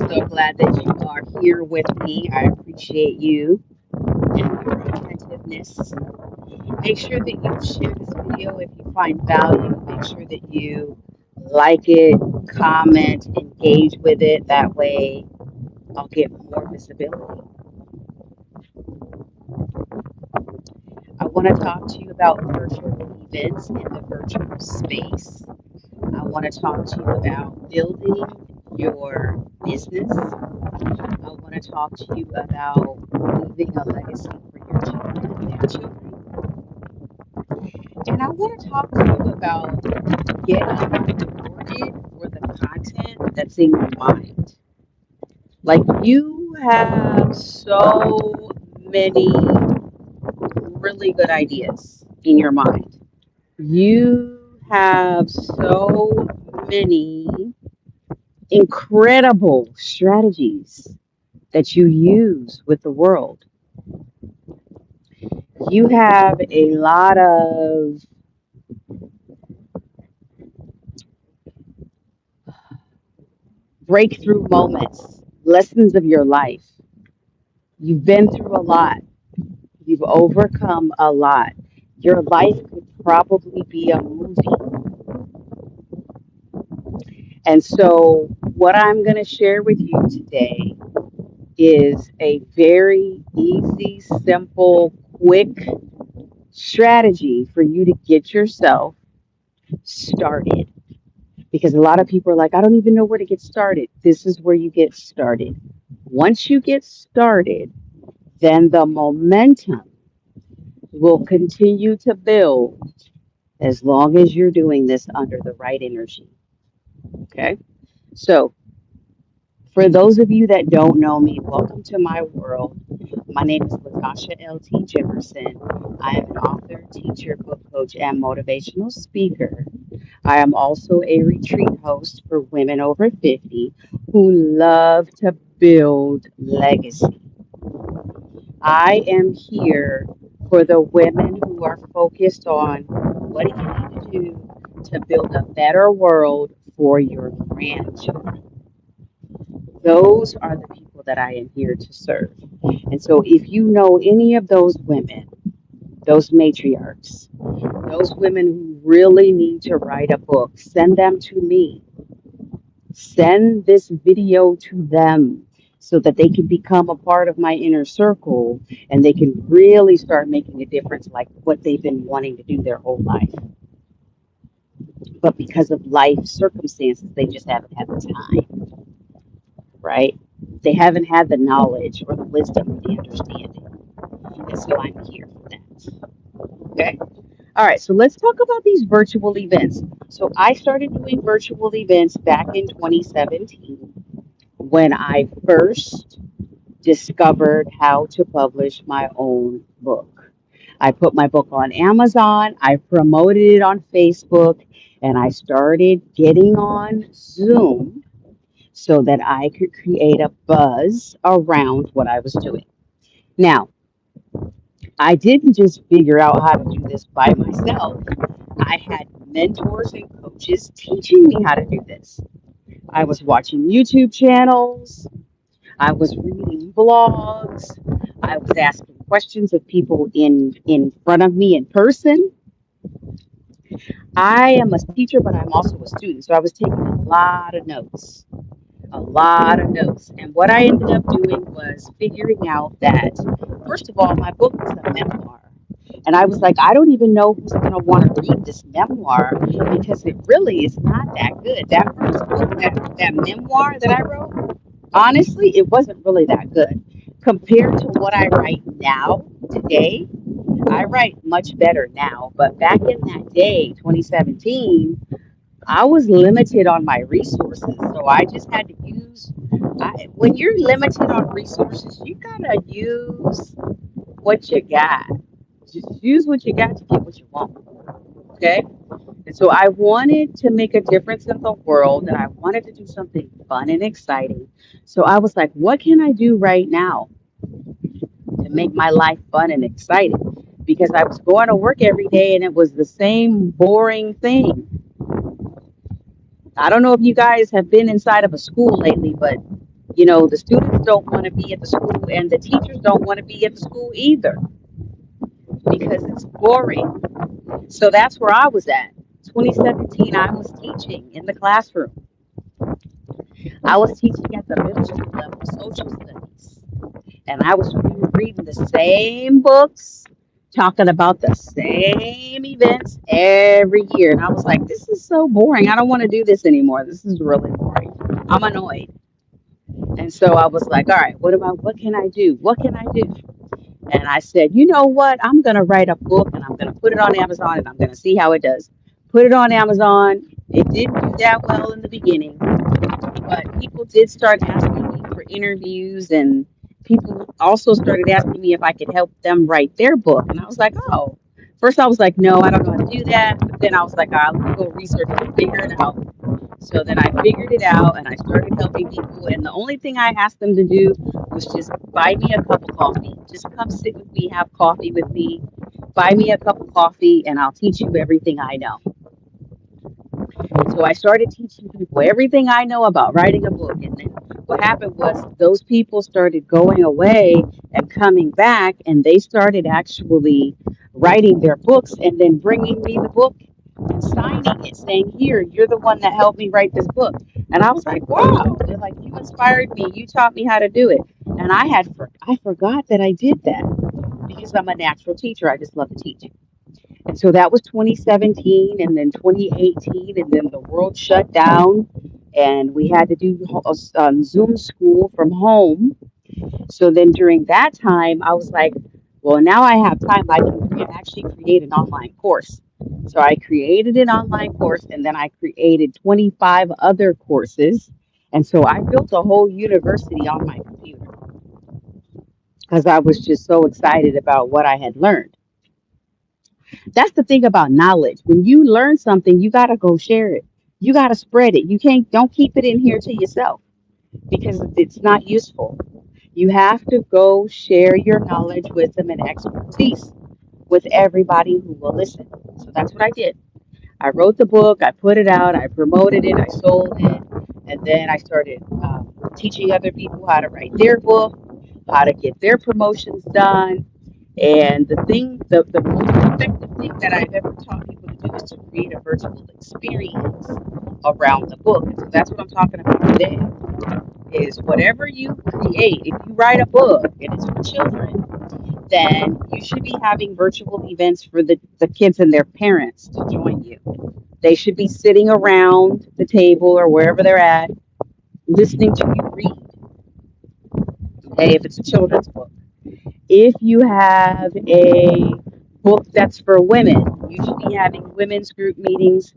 So glad that you are here with me. I appreciate you and your attentiveness. Make sure that you share this video if you find value. Make sure that you like it, comment, engage with it. That way, I'll get more visibility. I want to talk to you about virtual events in the virtual space. I want to talk to you about building your business. I want to talk to you about leaving a legacy for your children and children. And I want to talk to you about getting rewarded for the content that's in your mind. Like, you have so many really good ideas in your mind. You have so many incredible strategies that you use with the world. You have a lot of breakthrough moments, lessons of your life. You've been through a lot. You've overcome a lot. Your life could probably be a movie. And so, what I'm going to share with you today is a very easy, simple, quick strategy for you to get yourself started. Because a lot of people are like, I don't even know where to get started. This is where you get started. Once you get started, then the momentum will continue to build as long as you're doing this under the right energy. Okay. So, for those of you that don't know me, welcome to my world. My name is Latasha L.T. Jefferson. I am an author, teacher, book coach, and motivational speaker. I am also a retreat host for women over 50 who love to build legacy. I am here for the women who are focused on what do you need to do to build a better world for your grandchildren. Those are the people that I am here to serve. And so if you know any of those women, those matriarchs, those women who really need to write a book, send them to me. Send this video to them so that they can become a part of my inner circle and they can really start making a difference like what they've been wanting to do their whole life. But because of life circumstances, they just haven't had the time, right? They haven't had the knowledge or the wisdom or the understanding. And so I'm here for that. Okay. All right. So let's talk about these virtual events. So I started doing virtual events back in 2017 when I first discovered how to publish my own book. I put my book on Amazon, I promoted it on Facebook, and I started getting on Zoom so that I could create a buzz around what I was doing. Now, I didn't just figure out how to do this by myself. I had mentors and coaches teaching me how to do this. I was watching YouTube channels. I was reading blogs. I was asking questions of people in front of me in person. I am a teacher, but I'm also a student. So I was taking a lot of notes, a lot of notes. And what I ended up doing was figuring out that, first of all, my book was a memoir. And I was like, I don't even know who's going to want to read this memoir because it really is not that good. That first book, that memoir that I wrote, honestly, it wasn't really that good. Compared to what I write now, today, I write much better now. But back in that day, 2017, I was limited on my resources. So I just had to use, when you're limited on resources, you got to use what you got. Just use what you got to get what you want. Okay. And so I wanted to make a difference in the world and I wanted to do something fun and exciting. So I was like, what can I do right now to make my life fun and exciting? Because I was going to work every day and it was the same boring thing. I don't know if you guys have been inside of a school lately, but The students don't want to be at the school, and the teachers don't want to be at the school either because it's boring. So that's where I was at. 2017, I was teaching in the classroom. I was teaching at the middle school level, social studies. And I was reading the same books, talking about the same events every year. And I was like, this is so boring. I don't want to do this anymore. This is really boring. I'm annoyed. And so I was like, all right, what can I do? What can I do? And I said, you know what? I'm going to write a book and I'm going to put it on Amazon and I'm going to see how it does. Put it on Amazon. It didn't do that well in the beginning, but people did start asking me for interviews, and people also started asking me if I could help them write their book. And I was like, oh, first I was like, no, I don't know how to do that. But then I was like, I'll go research and figure it out. So then I figured it out and I started helping people. And the only thing I asked them to do was just buy me a cup of coffee. Just come sit with me, have coffee with me, buy me a cup of coffee, and I'll teach you everything I know. So I started teaching people everything I know about writing a book. And then what happened was those people started going away and coming back, and they started actually writing their books and then bringing me the book and signing it, saying, here, you're the one that helped me write this book. And I was like, wow. They're like, you inspired me. You taught me how to do it. And I forgot that I did that because I'm a natural teacher. I just love to teach. And so that was 2017, and then 2018, and then the world shut down, and we had to do Zoom school from home. So then during that time, I was like, well, now I have time. I can actually create an online course. So I created an online course, and then I created 25 other courses. And so I built a whole university on my computer because I was just so excited about what I had learned. That's the thing about knowledge. When you learn something, you got to go share it. You got to spread it. You can't, don't keep it in here to yourself because it's not useful. You have to go share your knowledge, wisdom, and expertise with everybody who will listen. So that's what I did. I wrote the book, I put it out, I promoted it, I sold it, and then I started teaching other people how to write their book, how to get their promotions done. And the most effective thing that I've ever taught people to do is to create a virtual experience around the book. And so that's what I'm talking about today. Is whatever you create, if you write a book and it's for children, then you should be having virtual events for the kids and their parents to join you. They should be sitting around the table or wherever they're at, listening to you read. Okay, if it's a children's book. If you have a book that's for women, you should be having women's group meetings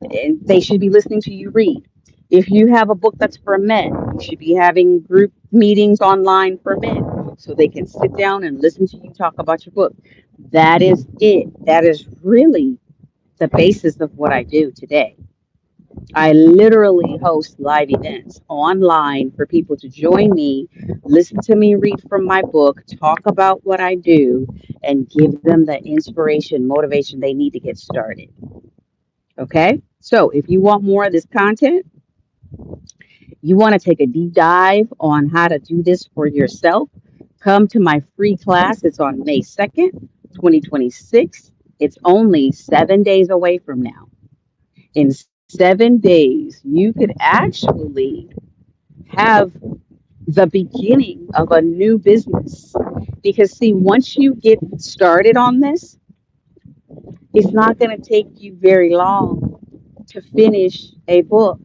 and they should be listening to you read. If you have a book that's for men, you should be having group meetings online for men so they can sit down and listen to you talk about your book. That is it. That is really the basis of what I do today. I literally host live events online for people to join me, listen to me read from my book, talk about what I do, and give them the inspiration, motivation they need to get started. Okay? So if you want more of this content, you want to take a deep dive on how to do this for yourself, come to my free class. It's on May 2nd, 2026. It's only 7 days away from now. In 7 days, you could actually have the beginning of a new business. Because, see, once you get started on this, it's not going to take you very long to finish a book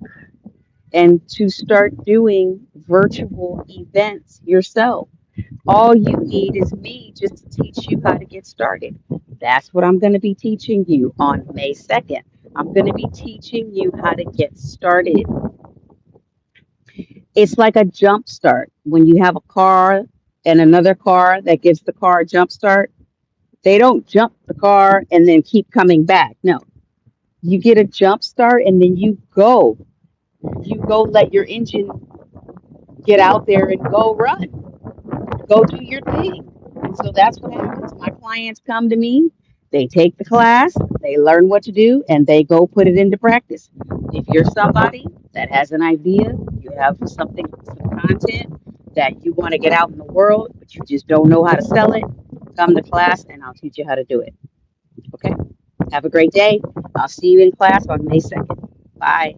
and to start doing virtual events yourself. All you need is me just to teach you how to get started. That's what I'm going to be teaching you on May 2nd. I'm going to be teaching you how to get started. It's like a jump start. When you have a car and another car that gives the car a jump start, they don't jump the car and then keep coming back. No, you get a jump start and then you go. You go let your engine get out there and go run. Go do your thing. And so that's what happens. My clients come to me, they take the class, they learn what to do, and they go put it into practice. If you're somebody that has an idea, you have something, some content that you want to get out in the world, but you just don't know how to sell it, come to class and I'll teach you how to do it. Okay? Have a great day. I'll see you in class on May 2nd. Bye.